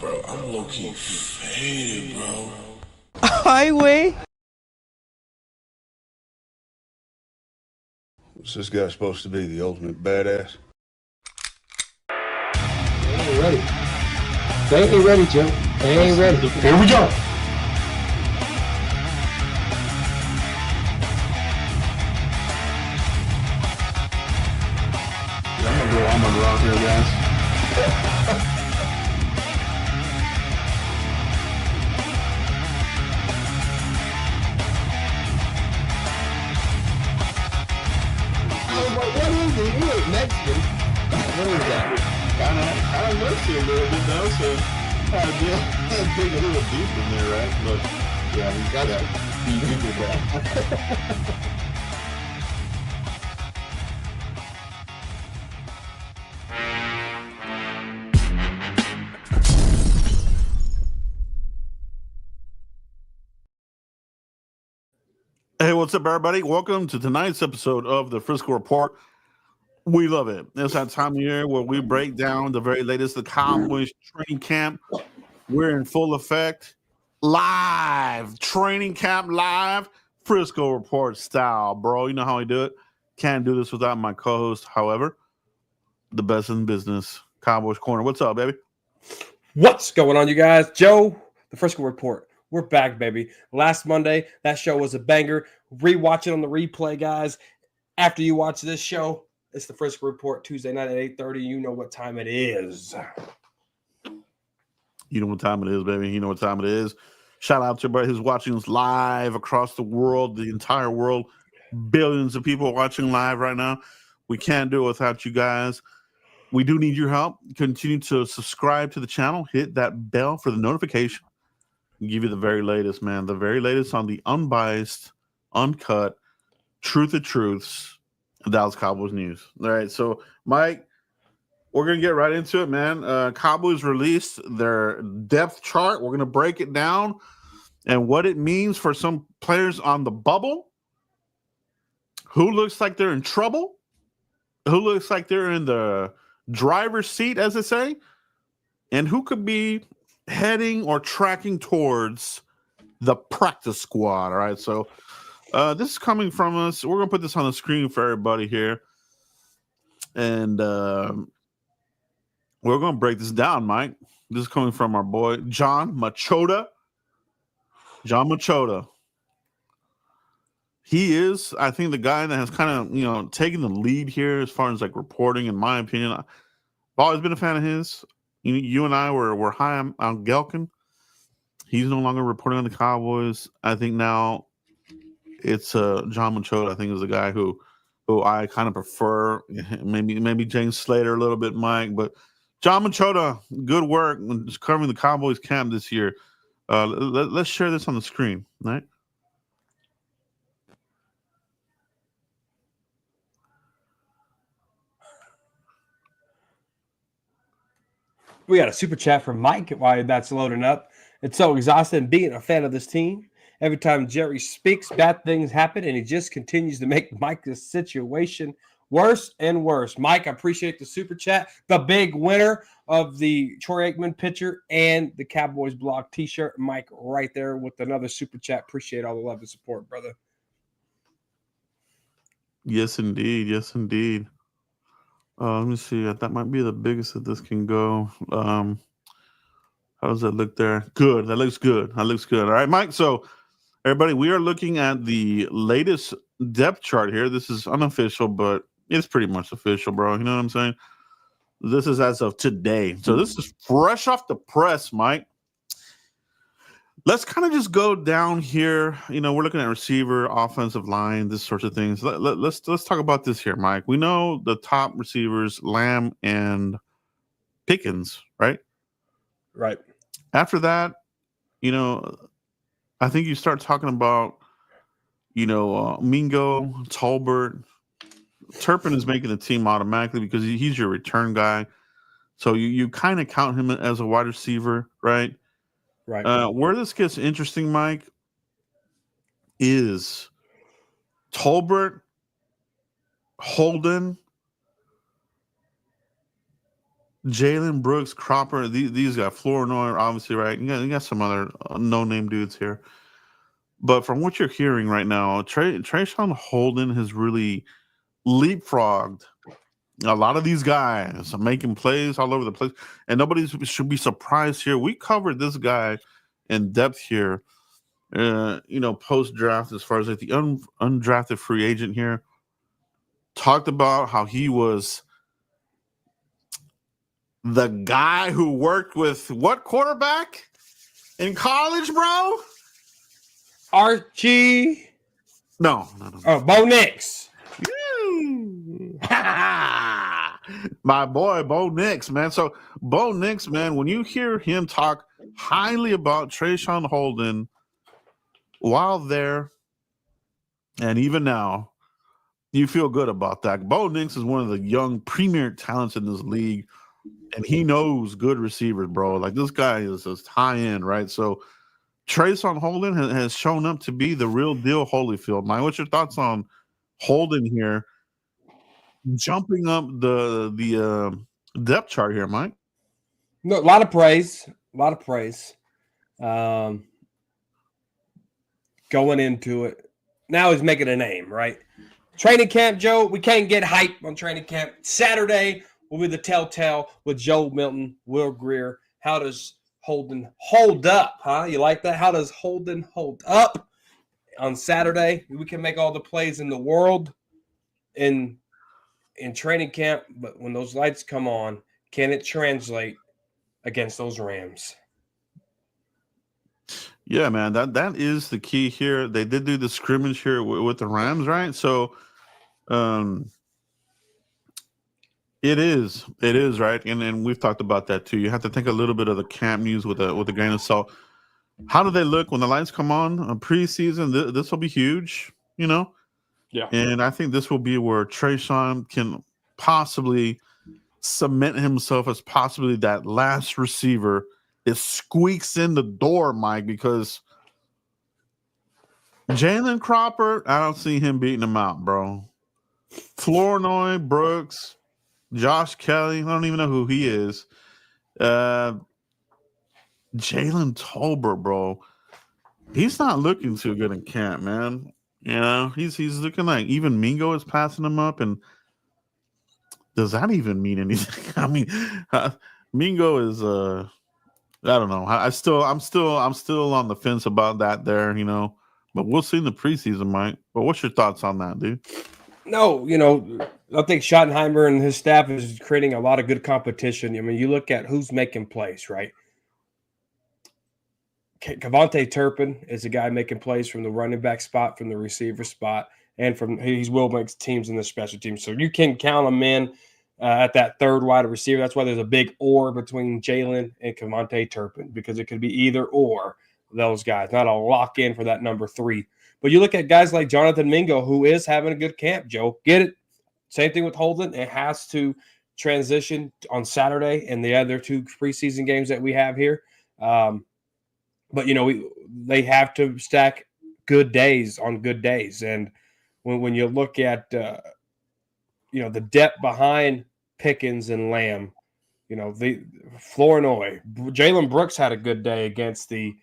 bro. I'm low-key faded, bro. Highway. What's this guy supposed to be, the ultimate badass? They ain't ready. They ain't ready, Jim. They ain't ready. Here we go. I'm gonna go Almond Rock here, guys. I was like, what is it? You ain't Mexican. What is that? Kind of missed it a little bit though, so I dig a little deep in there, right? But yeah, he did that. Hey, what's up, everybody? Welcome to tonight's episode of the Frisco Report. We love it. It's that time of year where we break down the very latest, the Cowboys training camp. We're in full effect. Live, training camp live, Frisco Report style, bro. You know how I do it. Can't do this without my co-host, however, the best in business, Cowboys Corner. What's up, baby? What's going on, you guys? Joe, the Frisco Report. We're back, baby. Last Monday, that show was a banger. Rewatch it on the replay, guys. After you watch this show, it's the Frisco Report Tuesday night at 8:30. You know what time it is. You know what time it is, baby. You know what time it is. Shout out to everybody who's watching us live across the world, the entire world. Billions of people watching live right now. We can't do it without you guys. We do need your help. Continue to subscribe to the channel. Hit that bell for the notification. Give you the very latest, man. The very latest on the unbiased, uncut, truth of truths, Dallas Cowboys news. All right, so Mike, we're gonna get right into it, man. Cowboys released their depth chart. We're gonna break it down and what it means for some players on the bubble. Who looks like they're in trouble? Who looks like they're in the driver's seat, as they say, and who could be heading or tracking towards the practice squad. All right, so this is coming from us. We're gonna put this on the screen for everybody here, and we're gonna break this down, Mike. This is coming from our boy John Machota. John Machota. He is, I think, the guy that has kind of taken the lead here as far as like reporting. In my opinion, I've always been a fan of his. You and I were high on Gelkin. He's no longer reporting on the Cowboys. I think now it's John Machota. I think is the guy who I kind of prefer. Maybe James Slater a little bit, Mike, but John Machota, good work just covering the Cowboys camp this year. Let's share this on the screen, right? We got a super chat from Mike while that's loading up. It's so exhausting being a fan of this team. Every time Jerry speaks, bad things happen, and he just continues to make Mike's situation worse and worse. Mike, I appreciate the super chat. The big winner of the Troy Aikman picture and the Cowboys blog t-shirt. Mike right there with another super chat. Appreciate all the love and support, brother. Yes, indeed. Yes, indeed. Let me see. That might be the biggest that this can go. How does that look there? Good. That looks good. That looks good. All right, Mike. So, everybody, we are looking at the latest depth chart here. This is unofficial, but it's pretty much official, bro. You know what I'm saying? This is as of today. So, this is fresh off the press, Mike. Let's kind of just go down here. We're looking at receiver, offensive line, this sorts of things. Let's talk about this here, Mike. We know the top receivers, Lamb and Pickens, right? Right. After that, I think you start talking about, Mingo, Tolbert. Turpin is making the team automatically because he's your return guy. So you kind of count him as a wide receiver, right? Right. Where this gets interesting, Mike, is Tolbert, Holden, Jalen Brooks, Cropper, these got Flournoy, obviously, right? You got some other no-name dudes here. But from what you're hearing right now, Trayshawn Holden has really leapfrogged a lot of these guys are making plays all over the place, and nobody should be surprised here. We covered this guy in depth here, post draft as far as like the undrafted free agent here. Talked about how he was the guy who worked with what quarterback in college, bro? Archie. No. Oh, Bo Nix. My boy Bo Nix, man. So Bo Nix, man, when you hear him talk highly about Trayshawn Holden while there and even now, you feel good about that. Bo Nix is one of the young premier talents in this league, and he knows good receivers, bro. Like this guy is just high end, right? So Trayshawn Holden has shown up to be the real deal Holyfield. Mike, what's your thoughts on Holden here? Jumping up the depth chart here, Mike. No, a lot of praise. Going into it. Now he's making a name, right? Training camp, Joe, we can't get hype on training camp. Saturday will be the telltale with Joe Milton, Will Greer. How does Holden hold up, huh? You like that? How does Holden hold up on Saturday? We can make all the plays in the world in training camp, but when those lights come on, can it translate against those Rams? Yeah, man, that is the key here. They did do the scrimmage here with the Rams, right? So, it is right, and we've talked about that too. You have to take a little bit of the camp news with a grain of salt. How do they look when the lights come on? Preseason, this will be huge, Yeah. And I think this will be where Trayshawn can possibly cement himself as possibly that last receiver that squeaks in the door, Mike, because Jalen Cropper, I don't see him beating him out, bro. Flournoy, Brooks, Josh Kelly, I don't even know who he is. Jalen Tolbert, bro. He's not looking too good in camp, man. He's looking like even Mingo is passing him up, and does that even mean anything? I mean, Mingo is I don't know. I'm still on the fence about that there, but we'll see in the preseason, Mike. But what's your thoughts on that, dude? No, I think Schottenheimer and his staff is creating a lot of good competition. I mean, you look at who's making plays, right? Kavontae Turpin is a guy making plays from the running back spot, from the receiver spot, and he's will make teams in the special teams. So you can count him in at that third wide receiver. That's why there's a big or between Jalen and Kavontae Turpin, because it could be either or those guys, not a lock in for that number 3. But you look at guys like Jonathan Mingo, who is having a good camp, Joe. Get it? Same thing with Holden. It has to transition on Saturday and the other 2 preseason games that we have here. But, they have to stack good days on good days. And when you look at, the depth behind Pickens and Lamb, the Flournoy, Jalen Brooks had a good day against the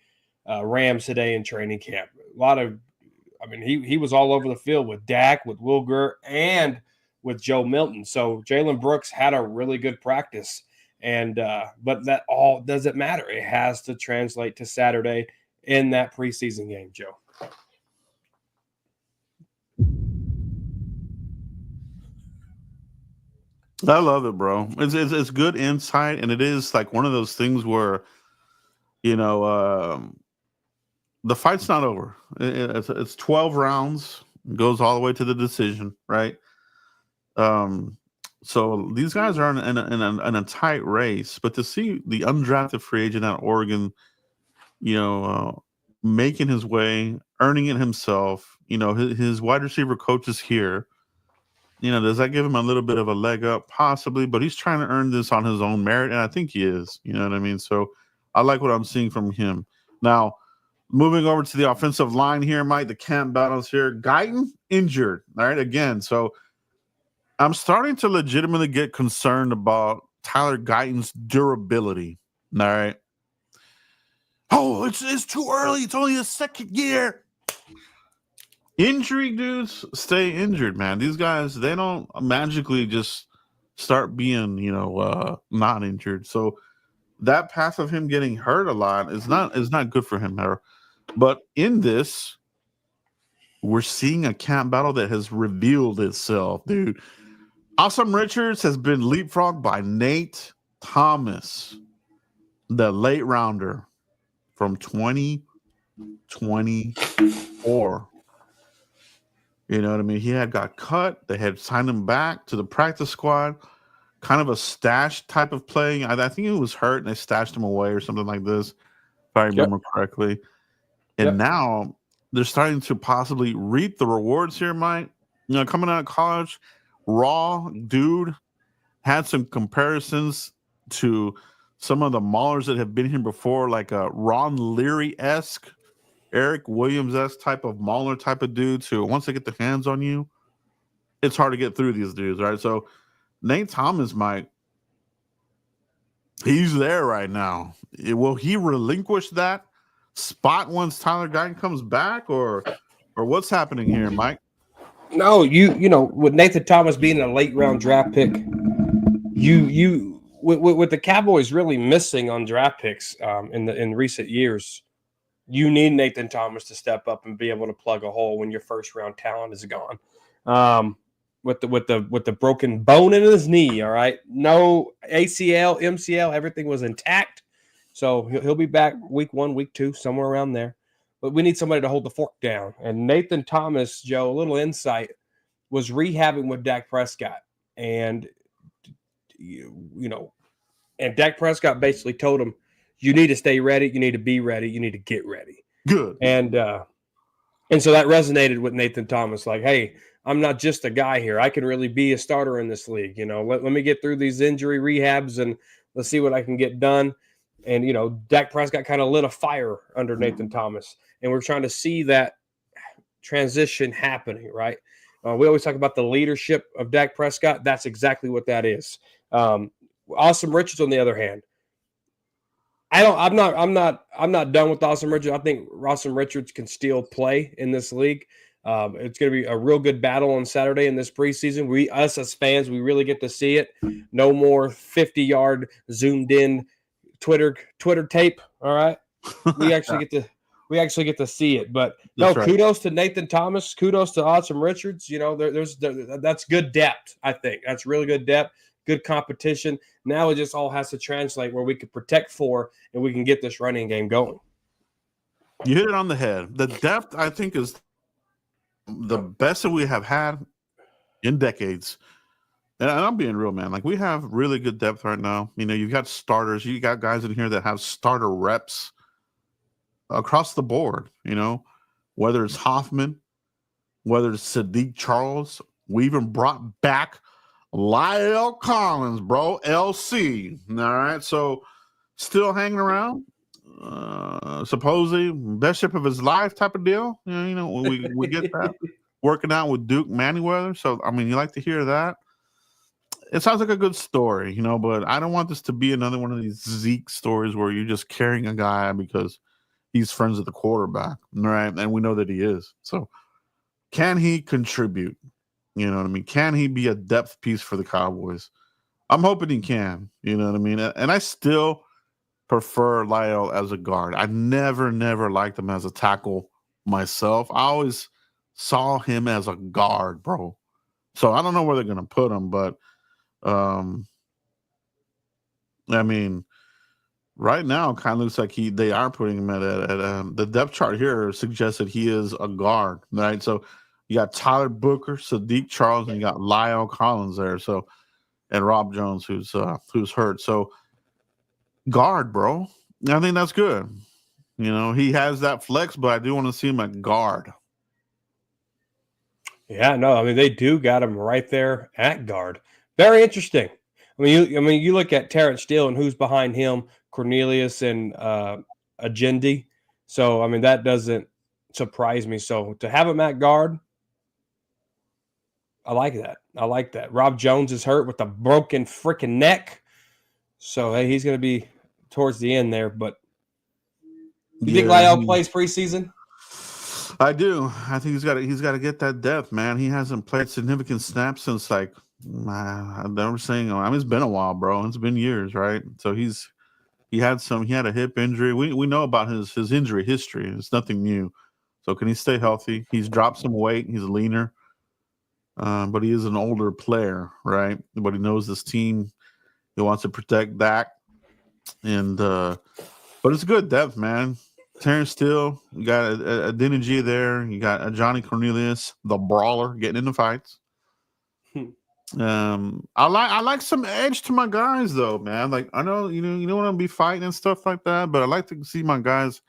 Rams today in training camp. He was all over the field with Dak, with Will Greer, and with Joe Milton. So Jalen Brooks had a really good practice. And but that all doesn't matter. It has to translate to Saturday in that preseason game, Joe. I love it, bro. It's good insight, and it is like one of those things where, the fight's not over. It's 12 rounds. It goes all the way to the decision, right? So these guys are in a tight race, but to see the undrafted free agent out of Oregon, making his way, earning it himself, his wide receiver coach is here. Does that give him a little bit of a leg up? Possibly, but he's trying to earn this on his own merit, and I think he is. You know what I mean? So I like what I'm seeing from him. Now, moving over to the offensive line here, Mike, the camp battles here. Guyton injured, all right, again. So I'm starting to legitimately get concerned about Tyler Guyton's durability. All right. Oh, it's too early. It's only the second year. Injury dudes stay injured, man. These guys, they don't magically just start being, not injured. So that path of him getting hurt a lot is not good for him ever. But in this, we're seeing a camp battle that has revealed itself, dude. Awesome Richards has been leapfrogged by Nate Thomas, the late rounder from 2024. You know what I mean? He had got cut. They had signed him back to the practice squad. Kind of a stash type of play. I think he was hurt and they stashed him away or something like this, if I remember correctly. And now they're starting to possibly reap the rewards here, Mike. Coming out of college, raw dude, had some comparisons to some of the maulers that have been here before, like a Ron Leary-esque, Eric Williams-esque type of mauler type of dudes who, once they get their hands on you, it's hard to get through these dudes, right? So Nate Thomas, Mike, he's there right now. Will he relinquish that spot once Tyler Guyton comes back, or what's happening here, Mike? No, you know, with Nathan Thomas being a late round draft pick, with the Cowboys really missing on draft picks in recent years, you need Nathan Thomas to step up and be able to plug a hole when your first round talent is gone. With the broken bone in his knee, all right, no ACL, MCL, everything was intact, so he'll be back week 1, week 2, somewhere around there. But we need somebody to hold the fork down. And Nathan Thomas, Joe, a little insight, was rehabbing with Dak Prescott. And, and Dak Prescott basically told him, you need to stay ready. You need to be ready. You need to get ready. Good. And so that resonated with Nathan Thomas. Like, hey, I'm not just a guy here. I can really be a starter in this league. Let me get through these injury rehabs and let's see what I can get done. And, Dak Prescott kind of lit a fire under Nathan Thomas. And we're trying to see that transition happening, right? We always talk about the leadership of Dak Prescott. That's exactly what that is. Awesome Richards, on the other hand, I'm not done with Awesome Richards. I think Awesome Richards can still play in this league. It's going to be a real good battle on Saturday in this preseason. Us as fans, we really get to see it. No more 50-yard zoomed in Twitter tape. All right, we actually get to see it. But no, right. Kudos to Nathan Thomas. Kudos to Awesome Richards. That's good depth. I think that's really good depth. Good competition. Now it just all has to translate where we can protect for and we can get this running game going. You hit it on the head. The depth, I think, is the best that we have had in decades. And I'm being real, man. Like, we have really good depth right now. You've got starters. You got guys in here that have starter reps across the board, whether it's Hoffman, whether it's Sadiq Charles. We even brought back Lyle Collins, bro, LC. All right, so still hanging around. Supposedly best ship of his life type of deal. We get that. Working out with Duke Manyweather. So, you like to hear that. It sounds like a good story, but I don't want this to be another one of these Zeke stories where you're just carrying a guy because he's friends with the quarterback, right? And we know that he is. So can he contribute? You know what I mean? Can he be a depth piece for the Cowboys? I'm hoping he can. You know what I mean? And I still prefer Lyle as a guard. I never liked him as a tackle myself. I always saw him as a guard, bro. So I don't know where they're going to put him, but right now it kind of looks like they are putting him at the depth chart here suggests that he is a guard, right? So you got Tyler Booker, Sadiq Charles, and you got Lyle Collins there. So, and Rob Jones, who's hurt. So guard, bro. I think that's good. He has that flex, but I do want to see him at guard. Yeah, no, they do got him right there at guard. Very interesting. You look at Terrence Steele and who's behind him, Cornelius and Agendi. So, that doesn't surprise me. So to have him at guard, I like that. Rob Jones is hurt with a broken freaking neck. So hey, he's going to be towards the end there. But you think Lyle plays preseason? I do. I think he's got to get that depth, man. He hasn't played significant snaps since like I'm never saying. I mean, it's been a while, bro. It's been years, right? So he had a hip injury. We know about his injury history. It's nothing new. So can he stay healthy? He's dropped some weight. He's leaner, but he is an older player, right? But he knows this team. He wants to protect Dak, and but it's good depth, man. Terrence Steele, you got a Dingy there. You got a Johnny Cornelius, the brawler, getting into fights. I like some edge to my guys though, man. Like I know you don't want to be fighting and stuff like that, but I like to see my guys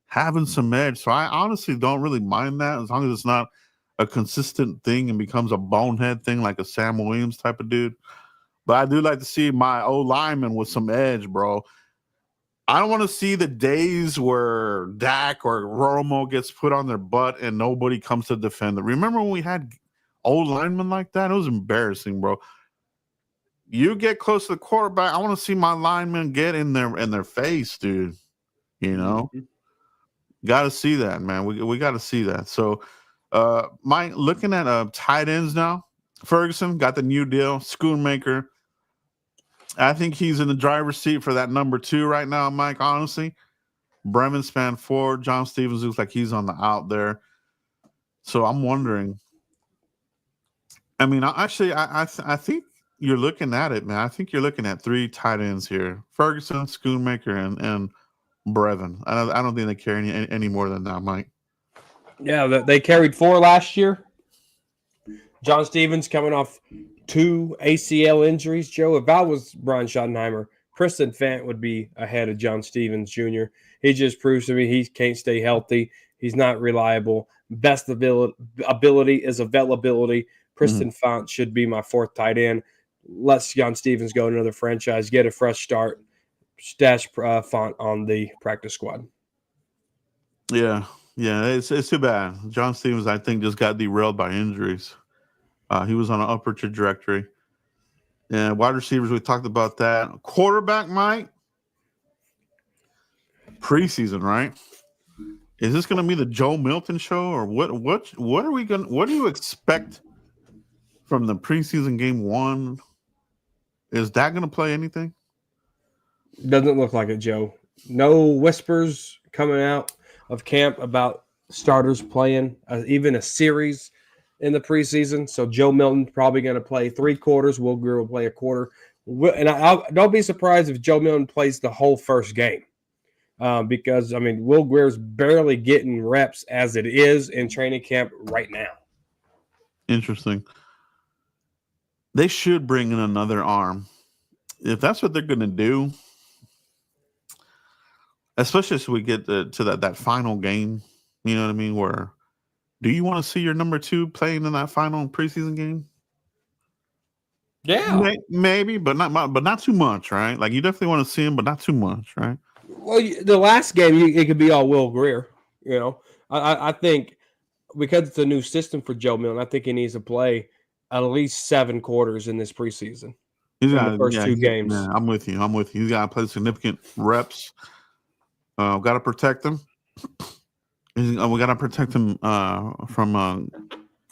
having some edge. So I honestly don't really mind that as long as it's not a consistent thing and becomes a bonehead thing like a Sam Williams type of dude. But I do like to see my O lineman with some edge, bro. I don't want to see the days where Dak or Romo gets put on their butt and nobody comes to defend it. Remember when we had old linemen like that? It was embarrassing, bro. You get close to the quarterback, I want to see my linemen get in their face, dude. You know? Got to see that, man. We got to see that. So, Mike, looking at tight ends now, Ferguson got the new deal, Schoonmaker. I think he's in the driver's seat for that number 2 right now, Mike, honestly. Bremen span 4. John Stevens looks like he's on the out there. So I'm wondering. I mean, I think you're looking at it, man. I think you're looking at 3 tight ends here. Ferguson, Schoonmaker, and Brevin. I don't think they carry any more than that, Mike. Yeah, they carried 4 last year. John Stevens coming off 2 ACL injuries. Joe, if I was Brian Schottenheimer, Kristen Fant would be ahead of John Stevens Jr. He just proves to me he can't stay healthy. He's not reliable. Best ability is availability. Kristen Fant should be my 4th tight end. Let John Stevens go to another franchise, get a fresh start, stash Fant on the practice squad. Yeah, it's too bad. John Stevens, I think, just got derailed by injuries. He was on an upward trajectory. And wide receivers, we talked about that. Quarterback, Mike. Preseason, right? Is this going to be the Joe Milton show, or what are we going? What do you expect from the preseason game 1? Is that going to play anything? Doesn't look like it, Joe. No whispers coming out of camp about starters playing even a series in the preseason. So Joe Milton probably going to play 3 quarters. Will Greer will play a quarter. And I don't be surprised if Joe Milton plays the whole first game. Because, I mean, Will Greer's barely getting reps as it is in training camp right now. Interesting. They should bring in another arm. If that's what they're going to do, especially as we get to that final game, you know what I mean, where do you want to see your number 2 playing in that final preseason game? Yeah. Maybe, but not too much, right? Like, you definitely want to see him, but not too much, right? Well, the last game, it could be all Will Greer. You know, I think because it's a new system for Joe Milton, I think he needs to play at least 7 quarters in this preseason. He's got the first 2 games. Yeah, I'm with you. He's got to play significant reps. Got to protect him. We got to protect him from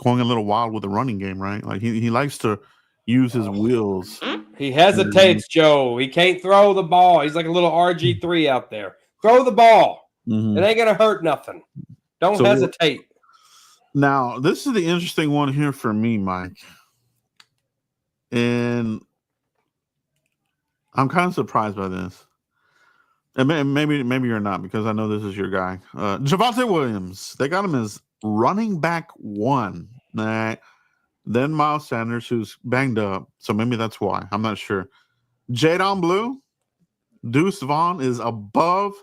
going a little wild with the running game, right? Like he likes to use his wheels. He hesitates, Joe. He can't throw the ball. He's like a little RG3 out there. Throw the ball. It ain't going to hurt nothing. Don't hesitate. Now, this is the interesting one here for me, Mike. And I'm kind of surprised by this. And maybe you're not, because I know this is your guy. Javonte Williams. They got him as running back 1. Right? Then Miles Sanders, who's banged up. So maybe that's why. I'm not sure. Jadon Blue. Deuce Vaughn is above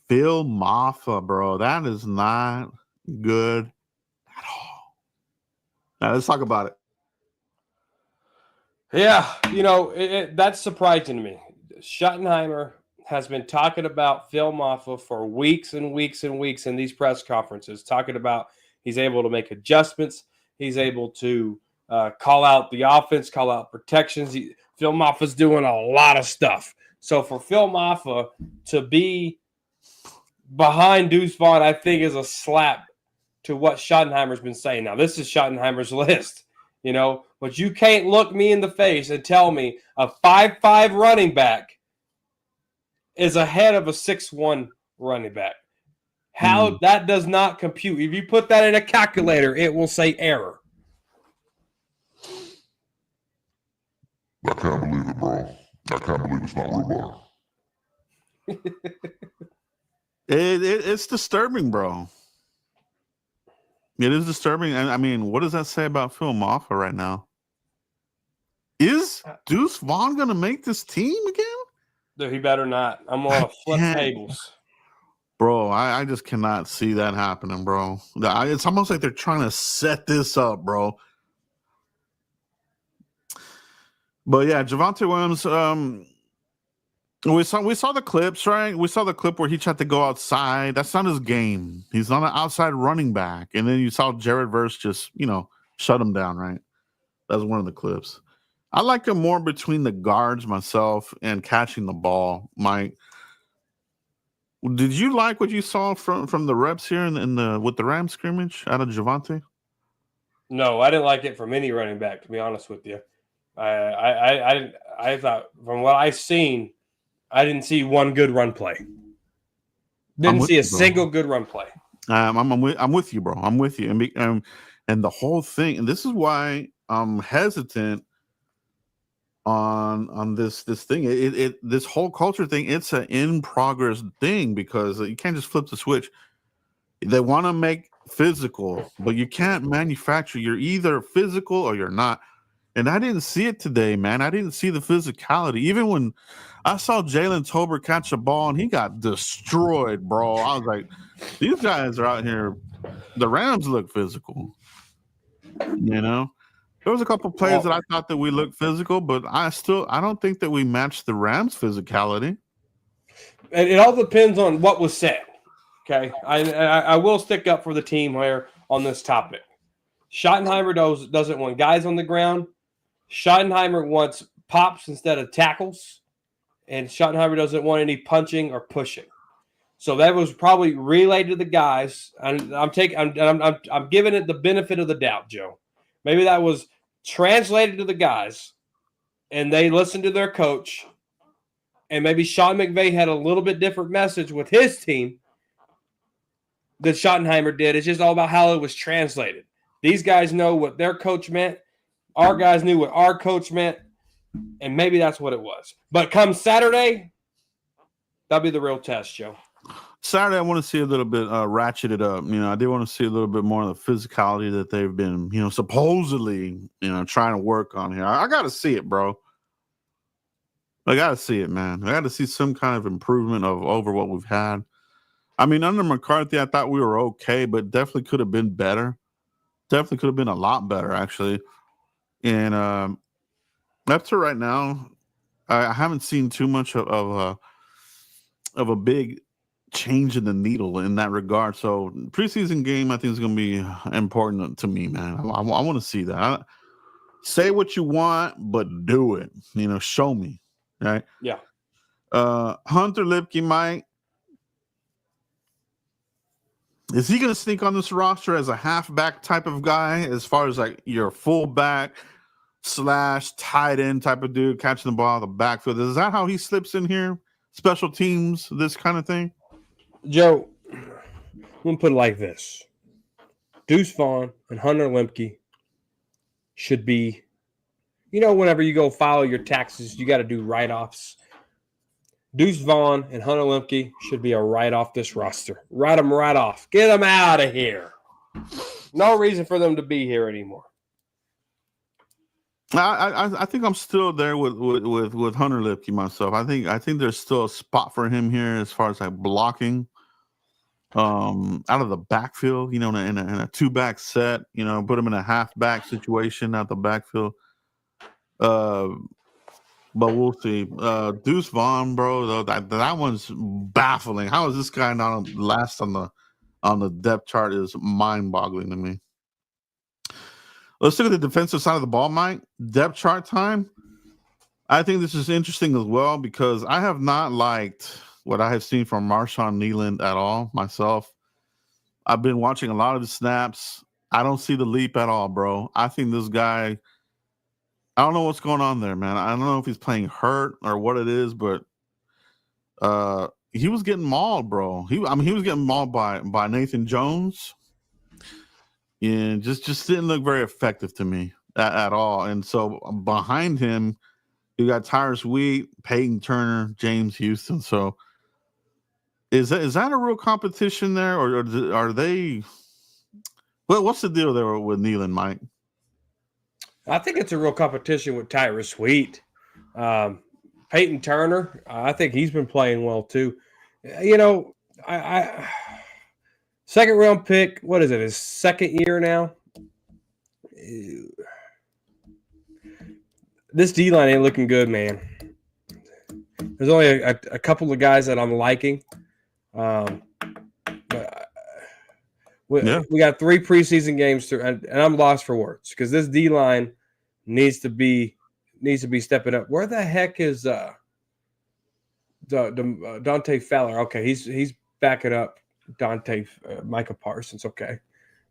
Phil Maffa, bro. That is not good at all. Now, let's talk about it. Yeah, you know, that's surprising to me. Schottenheimer has been talking about Phil Maffa for weeks and weeks and weeks in these press conferences, talking about he's able to make adjustments. He's able to call out the offense, call out protections. Phil Maffa's doing a lot of stuff. So for Phil Maffa to be behind Deuce Vaughn, I think is a slap to what Schottenheimer's been saying. Now, this is Schottenheimer's list, but you can't look me in the face and tell me a 5'5" running back is ahead of a 6'1" running back. How that does not compute. If you put that in a calculator, it will say error. I can't believe it, bro. I can't believe it's not Rumar. It's disturbing, bro. It is disturbing. And I mean, what does that say about Phil Maffa right now? Is Deuce Vaughn going to make this team again? Dude, he better not. I'm going to flip tables. Bro, I just cannot see that happening, bro. It's almost like they're trying to set this up, bro. But yeah, Javonte Williams, we saw the clips, right? We saw the clip where he tried to go outside. That's not his game. He's not an outside running back. And then you saw Jared Verse just, shut him down, right? That's one of the clips. I like him more between the guards myself and catching the ball, Mike. Did you like what you saw from the reps here with the Rams scrimmage out of Javonte? No, I didn't like it from any running back, to be honest with you. I thought from what I've seen, I didn't see one good run play. Didn't see a single good run play. I'm with you, bro. I'm with you, and the whole thing. And this is why I'm hesitant on this thing. This whole culture thing. It's an in progress thing because you can't just flip the switch. They want to make physical, but you can't manufacture. You're either physical or you're not. And I didn't see it today, man. I didn't see the physicality. Even when I saw Jalen Tolbert catch a ball and he got destroyed, bro. I was like, these guys are out here. The Rams look physical. There was a couple of plays that I thought that we looked physical, but I don't think that we matched the Rams' physicality. And it all depends on what was said. Okay, I will stick up for the team here on this topic. Schottenheimer doesn't want guys on the ground. Schottenheimer wants pops instead of tackles, and Schottenheimer doesn't want any punching or pushing. So that was probably relayed to the guys, and I'm giving it the benefit of the doubt, Joe. Maybe that was translated to the guys, and they listened to their coach, and maybe Sean McVay had a little bit different message with his team than Schottenheimer did. It's just all about how it was translated. These guys know what their coach meant. Our guys knew what our coach meant, and maybe that's what it was. But come Saturday, that'll be the real test, Joe. Saturday, I want to see a little bit ratcheted up. I did want to see a little bit more of the physicality that they've been, supposedly, trying to work on here. I got to see it, bro. I got to see it, man. I got to see some kind of improvement over what we've had. I mean, under McCarthy, I thought we were okay, but definitely could have been better. Definitely could have been a lot better, actually. And up to right now, I haven't seen too much of a big change in the needle in that regard. So preseason game, I think is going to be important to me, man. I want to see that. Say what you want, but do it. Show me, right? Yeah. Hunter Lipke, Mike. Is he going to sneak on this roster as a halfback type of guy, as far as like your fullback / tight end type of dude catching the ball out of the backfield? Is that how he slips in here? Special teams, this kind of thing? Joe, I'm going to put it like this. Deuce Vaughn and Hunter Lipke should be, whenever you go file your taxes, you got to do write-offs. Deuce Vaughn and Hunter Lipke should be a write-off this roster. Write them right off. Get them out of here. No reason for them to be here anymore. I think I'm still there with Hunter Lipke myself. I think there's still a spot for him here as far as like blocking out of the backfield, in a two-back set, put him in a half-back situation out the backfield. But we'll see. Deuce Vaughn, bro, though, that one's baffling. How is this guy not last on the depth chart is mind-boggling to me. Let's look at the defensive side of the ball, Mike. Depth chart time. I think this is interesting as well because I have not liked what I have seen from Marshawn Nealand at all myself. I've been watching a lot of the snaps. I don't see the leap at all, bro. I think this guy, I don't know what's going on there, man. I don't know if he's playing hurt or what it is, but he was getting mauled, bro. He was getting mauled by Nathan Jones, and just didn't look very effective to me at all. And so behind him, you got Tyrus Wheat, Peyton Turner, James Houston. So is that a real competition there, or are they? What's the deal there with Nealand, Mike? I think it's a real competition with Tyrus Wheat. Peyton Turner, I think he's been playing well too. You know, I second round pick. What is it? His second year now. This D line ain't looking good, man. There's only a couple of guys that I'm liking. But we got 3 preseason games through, and I'm lost for words because this D line needs to be stepping up. Where the heck is Dante Fowler? Okay, he's backing up Micah Parsons. Okay,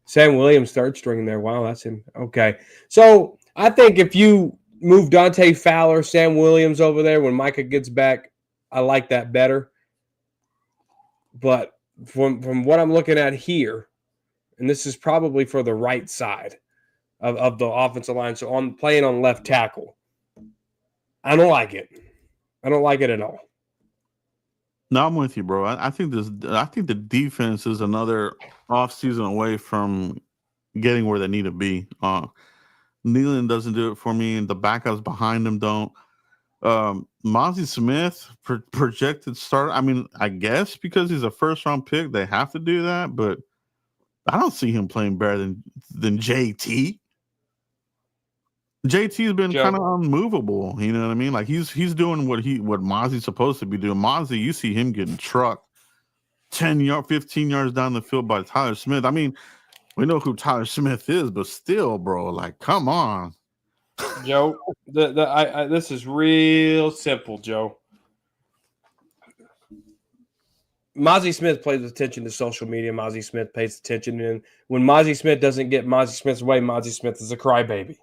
Sam Williams third string there. Wow, that's him. Okay, so I think if you move Dante Fowler, Sam Williams over there when Micah gets back, I like that better. But from what I'm looking at here, and this is probably for the right side of the offensive line, so I'm playing on left tackle. I don't like it. I don't like it at all. No, I'm with you, bro. I think the defense is another offseason away from getting where they need to be. Nealand doesn't do it for me, and the backups behind him don't. Mozzie Smith, projected start. I mean, I guess because he's a first-round pick, they have to do that, but I don't see him playing better than JT. JT's been kind of unmovable. You know what I mean? Like he's doing what Mozzie's supposed to be doing. Mozzie, you see him getting trucked 15 yards down the field by Tyler Smith. I mean, we know who Tyler Smith is, but still, bro, like, come on. Joe, this is real simple, Joe. Mozzie Smith pays attention to social media. Mozzie Smith pays attention. And when Mozzie Smith doesn't get Mozzie Smith's way, Mozzie Smith is a crybaby.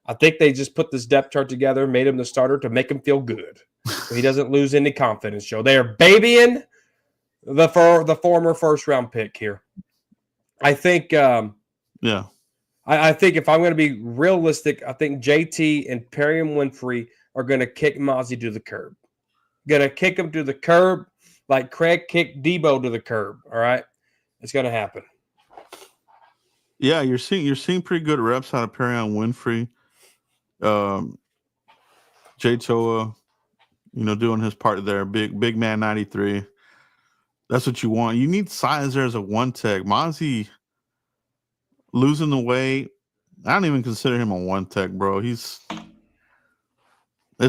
I think they just put this depth chart together, made him the starter to make him feel good. So he doesn't lose any confidence, Joe. They are babying the former first-round pick here. I think I think if I'm going to be realistic, I think JT and Perry and Winfrey are going to kick Mozzie to the curb. Going to kick him to the curb like Craig kicked Debo to the curb. All right, it's going to happen. Yeah, you're seeing pretty good reps out of Perry and Winfrey. Jay Toa, doing his part there. Big man 93. That's what you want. You need size there as a one tech. Mozzie losing the weight. I don't even consider him a one tech, bro. It's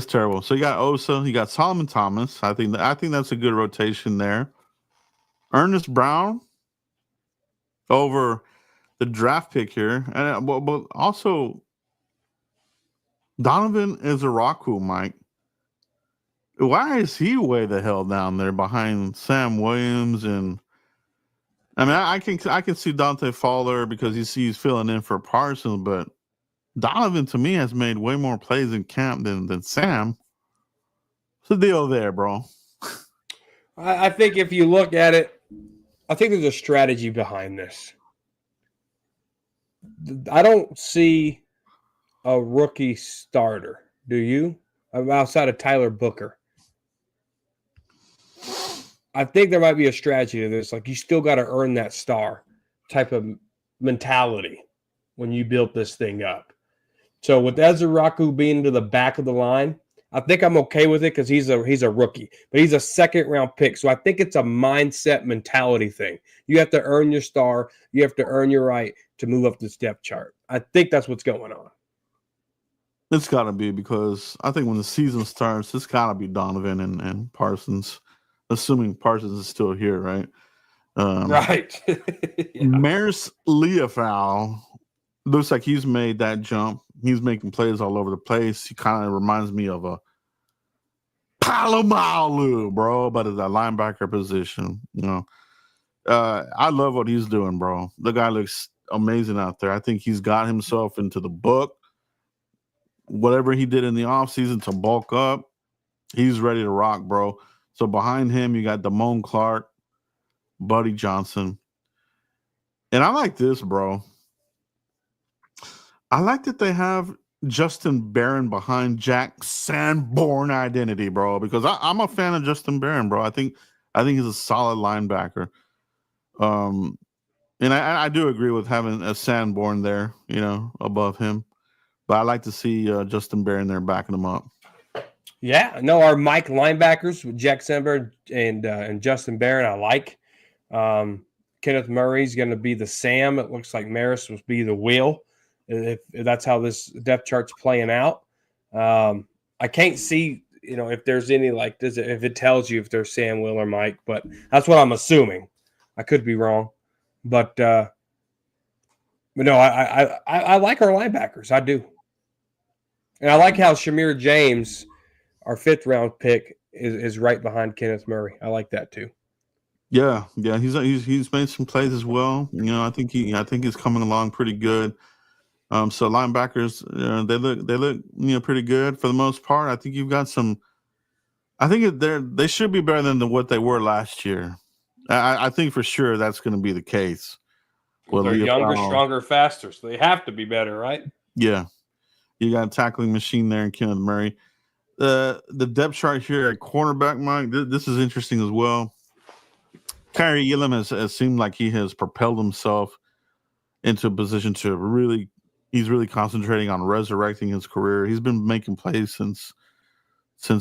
terrible. So you got Osa, you got Solomon Thomas. I think that's a good rotation there. Ernest Brown over the draft pick here, and but also Donovan Izaraku, Mike. Why is he way the hell down there behind Sam Williams? And I mean, I can see Dante Fowler because he's filling in for Parsons, but Donovan to me has made way more plays in camp than Sam. What's the deal there, bro? I think if you look at it, I think there's a strategy behind this. I don't see a rookie starter. Do you? Outside of Tyler Booker. I think there might be a strategy to this. Like, you still got to earn that star type of mentality when you build this thing up. So with Ezraku being to the back of the line, I think I'm okay with it because he's a rookie, but he's a second-round pick. So I think it's a mindset mentality thing. You have to earn your star. You have to earn your right to move up this depth chart. I think that's what's going on. It's got to be because I think when the season starts, it's got to be Donovan and Parsons, assuming Parsons is still here, right? Right. Yeah. Maris Leafau looks like he's made that jump. He's making plays all over the place. He kind of reminds me of a Palomalu, bro, but at the linebacker position. I love what he's doing, bro. The guy looks amazing out there. I think he's got himself into the book. Whatever he did in the offseason to bulk up, he's ready to rock, bro. So behind him, you got Damone Clark, Buddy Johnson. And I like this, bro. I like that they have Justin Barron behind Jack Sanborn identity, bro, because I'm a fan of Justin Barron, bro. I think he's a solid linebacker. And I do agree with having a Sanborn there, above him. But I like to see Justin Barron there backing him up. Yeah, no, our Mike linebackers with Jack Sanborn and Justin Barron, I like. Kenneth Murray's going to be the Sam. It looks like Maris will be the Will. If that's how this depth chart's playing out. I can't see, if there's any if it tells you if there's Sam, Will, or Mike, but that's what I'm assuming. I could be wrong, but no, I like our linebackers. I do, and I like how Shamir James, our 5th round pick, is right behind Kenneth Murray. I like that too. Yeah, he's made some plays as well. I think he's coming along pretty good. So linebackers, they look pretty good for the most part. I think you've got some. I think they should be better than what they were last year. I think for sure that's going to be the case. Well, they're younger, stronger, faster, so they have to be better, right? Yeah, you got a tackling machine there in Kenneth Murray. The depth chart here at cornerback, Mike. This is interesting as well. Kyrie Elam has seemed like he has propelled himself into a position to really. He's really concentrating on resurrecting his career. He's been making plays since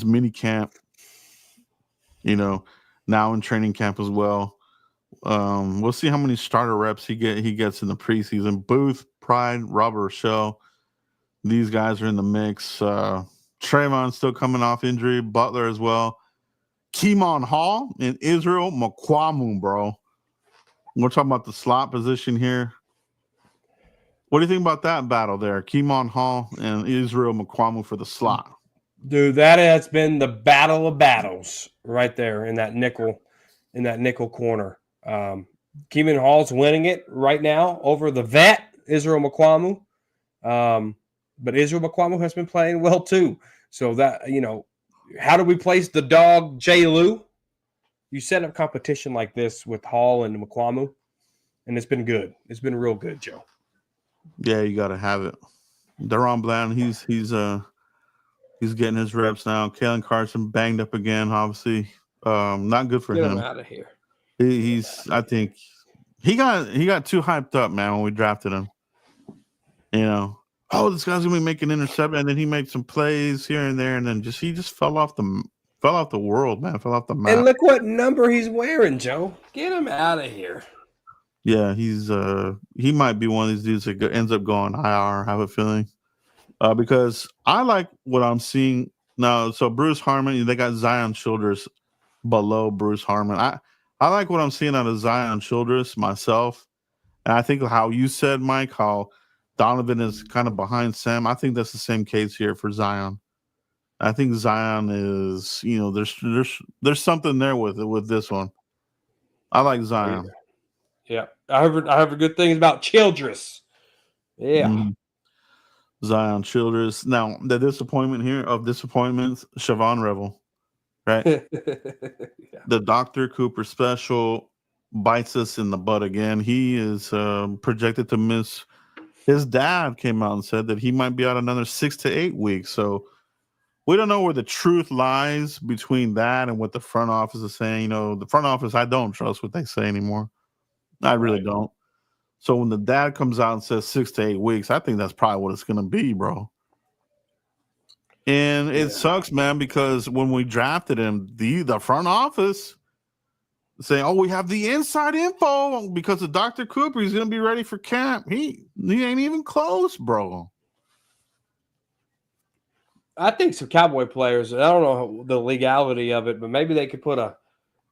mini camp, now in training camp as well. We'll see how many starter reps he gets in the preseason. Booth, Pride, Robert Rochelle, these guys are in the mix. Trayvon still coming off injury. Butler as well. Keemon Hall and Israel Makwamu, bro. We're talking about the slot position here. What do you think about that battle there? Keemon Hall and Israel Makwamu for the slot. Dude, that has been the battle of battles right there in that nickel corner. Keemon Hall's winning it right now over the vet, Israel Makwamu. But Israel Makwamu has been playing well too. So that, how do we place the dog J. Lou? You set up competition like this with Hall and Makwamu, and it's been good. It's been real good, Joe. Yeah, you got to have it. Deron Bland, he's getting his reps now. Kalen Carson banged up again, obviously. Not good for him. Get him out of here. I think he got too hyped up, man, when we drafted him. This guy's gonna be making interception, and then he made some plays here and there, and then he just fell off the world, man. Fell off the map. And look what number he's wearing, Joe. Get him out of here. Yeah, he might be one of these dudes that ends up going IR, I have a feeling. Because I like what I'm seeing now. So Bruce Harmon, they got Zion Childress below Bruce Harmon. I like what I'm seeing out of Zion Childress myself. And I think how you said, Mike, how Donovan is kind of behind Sam. I think that's the same case here for Zion. I think Zion is, there's something there with this one. I like Zion. Yeah, I heard good things about Childress. Yeah, Zion Childress. Now the disappointment here of disappointments, Siobhan Revel, right? Yeah. The Dr. Cooper special bites us in the butt again. He is projected to miss. His dad came out and said that he might be out another 6 to 8 weeks. So we don't know where the truth lies between that and what the front office is saying. The front office, I don't trust what they say anymore. I really don't. So when the dad comes out and says 6 to 8 weeks, I think that's probably what it's going to be, bro. And it sucks, man, because when we drafted him, the front office saying, "Oh, we have the inside info because of Dr. Cooper. He's going to be ready for camp." He ain't even close, bro. I think some Cowboy players, I don't know the legality of it, but maybe they could put a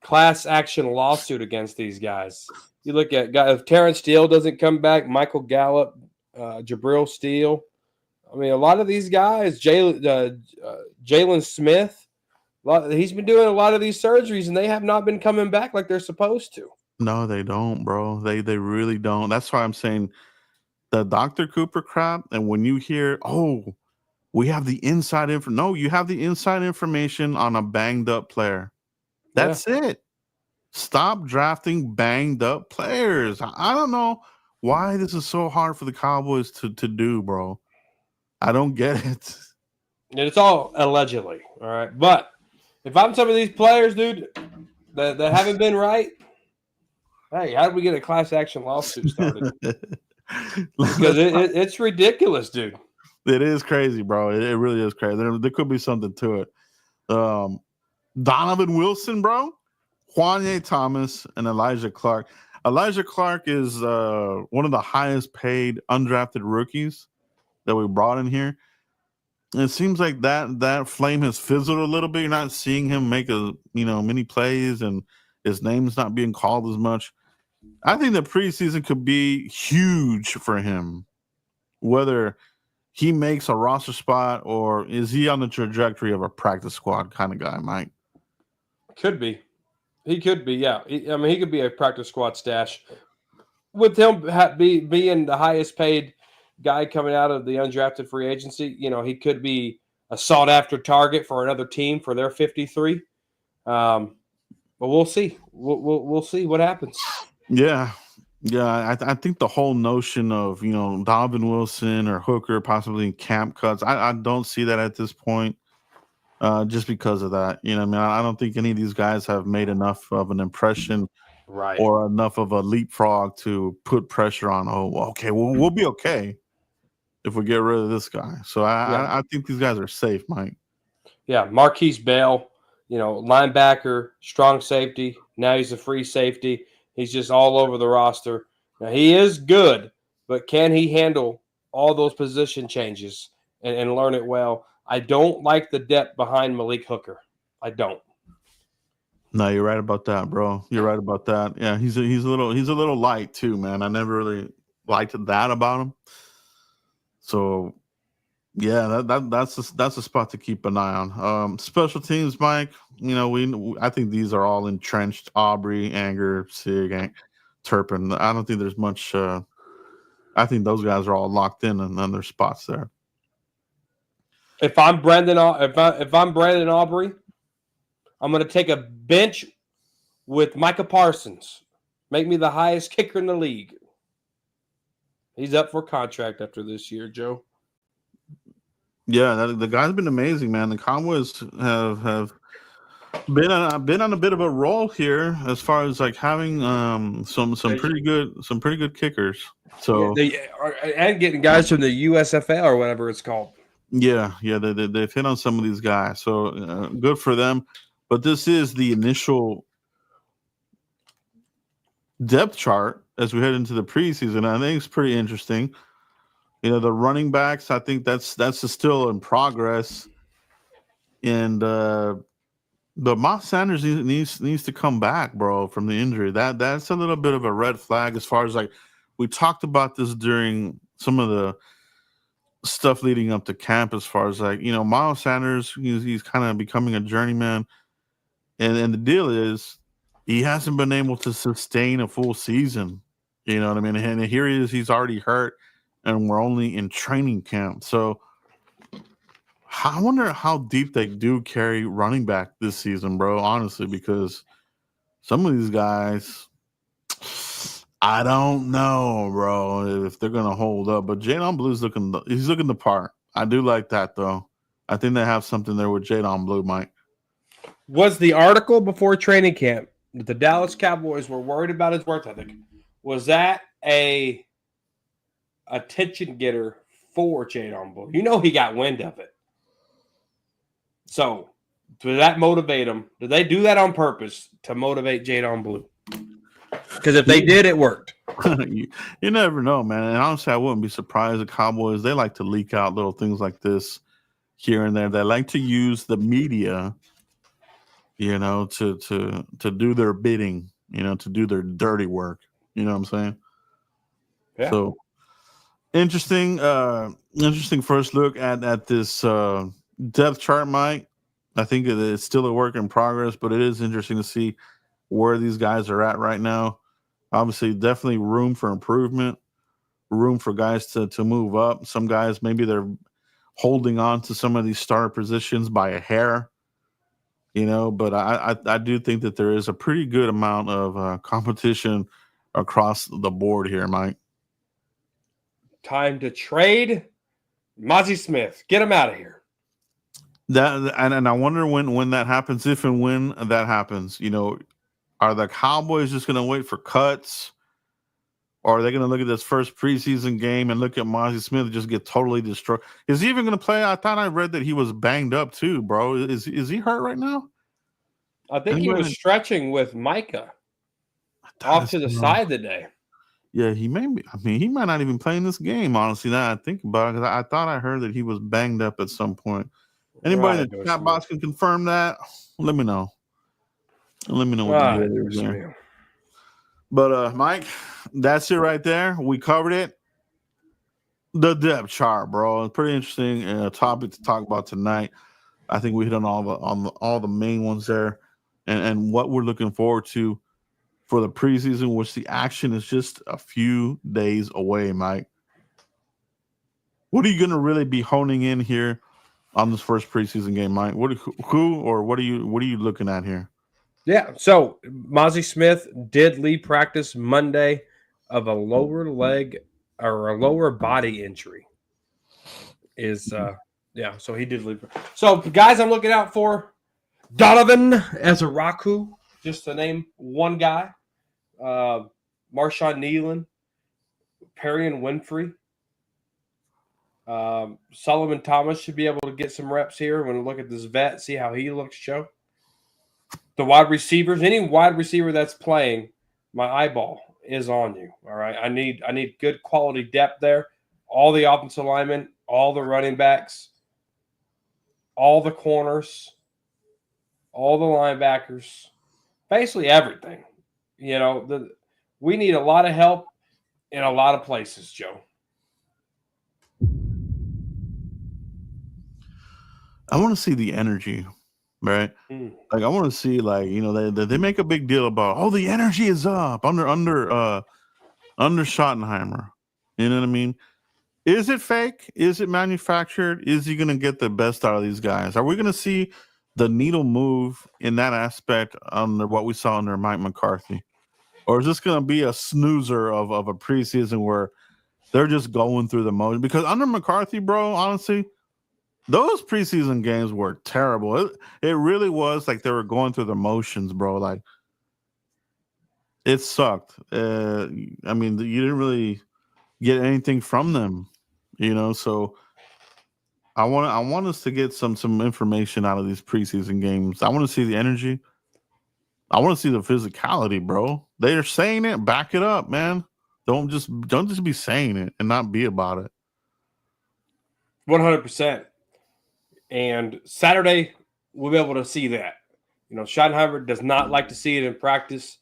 class action lawsuit against these guys. You look at guys, if Terrence Steele doesn't come back, Michael Gallup, Jabril Steele. I mean, a lot of these guys, Jalen Smith, he's been doing a lot of these surgeries, and they have not been coming back like they're supposed to. No, they don't, bro. They really don't. That's why I'm saying the Dr. Cooper crap. And when you hear, oh, we have the inside info. No, you have the inside information on a banged up player. That's it. Stop drafting banged up players. I don't know why this is so hard for the Cowboys to do, bro. I don't get it. And it's all allegedly, all right? But if I'm some of these players, dude, that haven't been right, hey, how did we get a class action lawsuit started? Because it's ridiculous, dude. It is crazy, bro. It really is crazy. There could be something to it. Donovan Wilson, bro, Juanye Thomas, and Elijah Clark. Elijah Clark is one of the highest paid undrafted rookies that we brought in here. And it seems like that flame has fizzled a little bit. You're not seeing him make many plays, and his name's not being called as much. I think the preseason could be huge for him, whether he makes a roster spot or is he on the trajectory of a practice squad kind of guy, Mike? Could be. He could be, yeah. He could be a practice squad stash. With him being the highest paid guy coming out of the undrafted free agency, he could be a sought-after target for another team for their 53. But we'll see. We'll see what happens. Yeah. Yeah, I think the whole notion of, Donovan Wilson or Hooker possibly in camp cuts, I don't see that at this point just because of that. I don't think any of these guys have made enough of an impression or enough of a leapfrog to put pressure on, we'll be okay if we get rid of this guy. So I think these guys are safe, Mike. Yeah, Marquise Bell, linebacker, strong safety. Now he's a free safety. He's just all over the roster. Now, he is good, but can he handle all those position changes and learn it well? I don't like the depth behind Malik Hooker. I don't. No, you're right about that, bro. You're right about that. Yeah, he's a little light too, man. I never really liked that about him. So, yeah, that's a spot to keep an eye on. Special teams, Mike. I think these are all entrenched. Aubrey, Anger, Sig, Turpin. I don't think there's much. I think those guys are all locked in on their spots there. If I'm Brandon Aubrey, I'm going to take a bench with Micah Parsons. Make me the highest kicker in the league. He's up for contract after this year, Joe. Yeah, the guy's been amazing, man. The Cowboys have been on a bit of a roll here as far as like having some pretty good kickers. So and getting guys from the USFL or whatever it's called. Yeah, they've hit on some of these guys, so good for them. But this is the initial depth chart as we head into the preseason. I think it's pretty interesting. The running backs, I think that's still in progress, and the Miles Sanders needs to come back, bro, from the injury. That's a little bit of a red flag as far as like we talked about this during some of the stuff leading up to camp, as far as like Miles Sanders, he's kind of becoming a journeyman, and the deal is he hasn't been able to sustain a full season. You know what I mean? And here he is, he's already hurt, and we're only in training camp. So I wonder how deep they do carry running back this season, bro. Honestly, because some of these guys, I don't know, bro, if they're gonna hold up. But Jadon Blue's looking the part. I do like that though. I think they have something there with Jadon Blue, Mike. Was the article before training camp that the Dallas Cowboys were worried about his work ethic? Was that a attention getter for Jadon Blue? He got wind of it. So, did that motivate him? Did they do that on purpose to motivate Jadon Blue? Because if they did, it worked. You never know, man. And honestly, I wouldn't be surprised. The Cowboys, they like to leak out little things like this here and there. They like to use the media, to do their bidding, to do their dirty work. You know what I'm saying? Yeah. So, Interesting, interesting first look at this depth chart, Mike. I think it's still a work in progress, but it is interesting to see where these guys are at right now. Obviously, definitely room for improvement, room for guys to move up. Some guys, maybe they're holding on to some of these starter positions by a hair, but I do think that there is a pretty good amount of competition across the board here, Mike. Time to trade Mozzie Smith. Get him out of here. And I wonder when that happens, if and when that happens. Are the Cowboys just going to wait for cuts, or are they going to look at this first preseason game and look at Mozzie Smith and just get totally destroyed? Is he even going to play? I thought I read that he was banged up too, bro. Is he hurt right now? I think he was stretching with Micah off to the side today. Yeah, he may be. I mean, he might not even play in this game, honestly, now I think about it, because I thought I heard that he was banged up at some point. Anybody in the chat box can confirm that? Let me know. Let me know what the deal is there. But, Mike, that's it right there. We covered it. The depth chart, bro. It's pretty interesting topic to talk about tonight. I think we hit on all the main ones there, and what we're looking forward to for the preseason, which the action is just a few days away, Mike. What are you going to really be honing in here on this first preseason game, Mike? What are you looking at here? Yeah, so Mozzie Smith did leave practice Monday of a lower leg or a lower body injury. So he did leave. So guys, I'm looking out for Donovan Ezeraku, just to name one guy. Marshawn Nealon, Perrion Winfrey, Solomon Thomas should be able to get some reps here. When we look at this vet, see how he looks, Joe. The wide receivers, any wide receiver that's playing, my eyeball is on you. All right, I need good quality depth there. All the offensive linemen, all the running backs, all the corners, all the linebackers, basically everything. We need a lot of help in a lot of places, Joe. I want to see the energy, right? Like I want to see, they make a big deal about, the energy is up under Schottenheimer. You know what I mean? Is it fake? Is it manufactured? Is he going to get the best out of these guys? Are we going to see the needle move in that aspect under what we saw under Mike McCarthy? Or is this going to be a snoozer of a preseason where they're just going through the motion? Because under McCarthy, bro, honestly, those preseason games were terrible. It really was like they were going through the motions, bro. Like, it sucked. I mean, you didn't really get anything from them, So I want us to get some information out of these preseason games. I want to see the energy. I want to see the physicality, bro. They are saying it, back it up, man. Don't just be saying it and not be about it. 100%. And Saturday, we'll be able to see that. Schottenheimer does not like to see it in practice.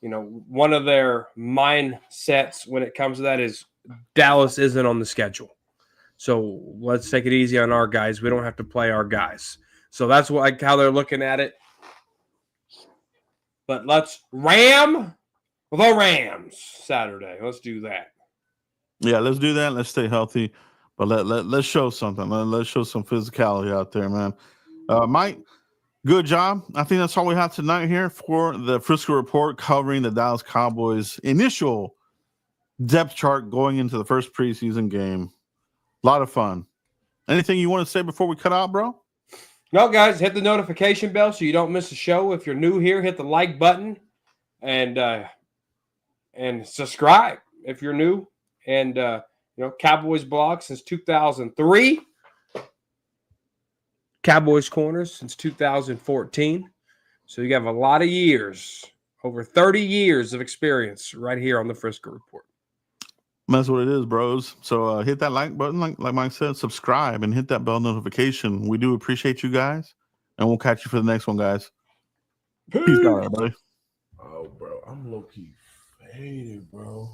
One of their mindsets when it comes to that is Dallas isn't on the schedule. So let's take it easy on our guys. We don't have to play our guys. So that's how they're looking at it. But let's ram the Rams Saturday. Let's do that. Yeah, let's do that. Let's stay healthy. But let's show something. Let's show some physicality out there, man. Mike, good job. I think that's all we have tonight here for the Frisco Report covering the Dallas Cowboys' initial depth chart going into the first preseason game. A lot of fun. Anything you want to say before we cut out, bro? No, guys, hit the notification bell so you don't miss a show. If you're new here, hit the like button and subscribe if you're new. And Cowboys blog since 2003. Cowboys Corners since 2014. So you have a lot of years, over 30 years of experience right here on the Frisco Report. That's what it is, bros. So hit that like button, like Mike said, subscribe, and hit that bell notification. We do appreciate you guys, and we'll catch you for the next one, guys. Peace out, everybody. Oh, bro, I'm low-key faded, bro.